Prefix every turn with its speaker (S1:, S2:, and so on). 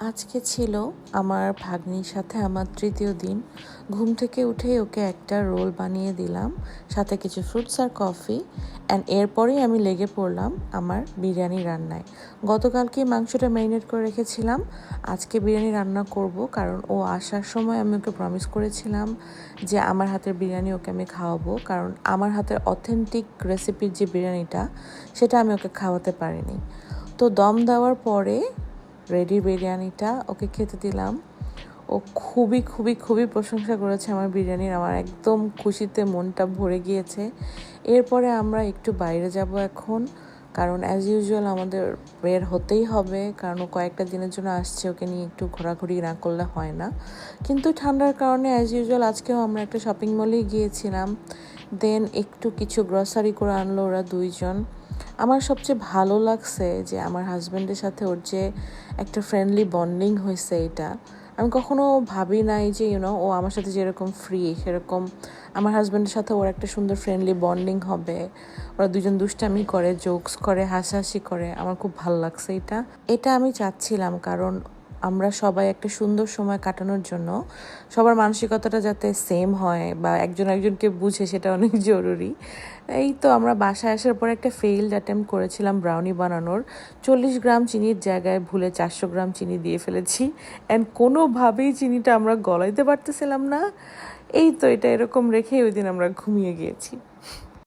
S1: আজকে ছিল আমার ভাগ্নির সাথে আমার তৃতীয় দিন। ঘুম থেকে উঠেই ওকে একটা রোল বানিয়ে দিলাম, সাথে কিছু ফ্রুটস আর কফি। অ্যান্ড এরপরেই আমি লেগে পড়লাম আমার বিরিয়ানি রান্নায়। গতকালকে মাংসটা ম্যারিনেট করে রেখেছিলাম, আজকে বিরিয়ানি রান্না করব, কারণ ও আসার সময় আমি ওকে প্রমিস করেছিলাম যে আমার হাতের বিরিয়ানি ওকে আমি খাওয়াবো, কারণ আমার হাতের অথেন্টিক রেসিপির যে বিরিয়ানিটা সেটা আমি ওকে খাওয়াতে পারিনি। তো দম দেওয়ার পরে রেডি বিরিয়ানিটা ওকে খেতে দিলাম। ও খুবই খুবই খুবই প্রশংসা করেছে আমার বিরিয়ানির। আমার একদম খুশিতে মনটা ভরে গিয়েছে। এরপরে আমরা একটু বাইরে যাব এখন, কারণ অ্যাজ ইউজুয়াল আমাদের বের হতেই হবে, কারণ ও কয়েকটা দিনের জন্য আসছে, ওকে নিয়ে একটু ঘোরাঘুরি না করলে হয় না। কিন্তু ঠান্ডার কারণে অ্যাজ ইউজুয়াল আজকেও আমরা একটা শপিং মলেই গিয়েছিলাম। দেন একটু কিছু গ্রসারি করে আনলো ওরা দুইজন। আমার সবচেয়ে ভালো লাগছে যে আমার হাজব্যান্ডের সাথে ওর যে একটা ফ্রেন্ডলি বন্ডিং হয়েছে, এটা আমি কখনো ভাবি নাই যে ও আমার সাথে যেরকম ফ্রি, সেরকম আমার হাজব্যান্ডের সাথে ওর একটা সুন্দর ফ্রেন্ডলি বন্ডিং হবে। ওরা দুজন দুষ্টামি করে, জোকস করে, হাসাহাসি করে। আমার খুব ভালো লাগছে এটা এটা আমি চাচ্ছিলাম, কারণ আমরা সবাই একটা সুন্দর সময় কাটানোর জন্য সবার মানসিকতাটা যাতে সেম হয় বা একজন একজনকে বুঝে, সেটা অনেক জরুরি। এই তো আমরা বাসায় আসার পর একটা ফেইল্ড অ্যাটেম্প্ট করেছিলাম ব্রাউনি বানানোর। 40 গ্রাম চিনির জায়গায় ভুলে 400 গ্রাম চিনি দিয়ে ফেলেছি, অ্যান্ড কোনোভাবেই চিনিটা আমরা গলাইতে পারতেছিলাম না। এই তো এটা এরকম রেখে ওই দিন আমরা ঘুমিয়ে গিয়েছি।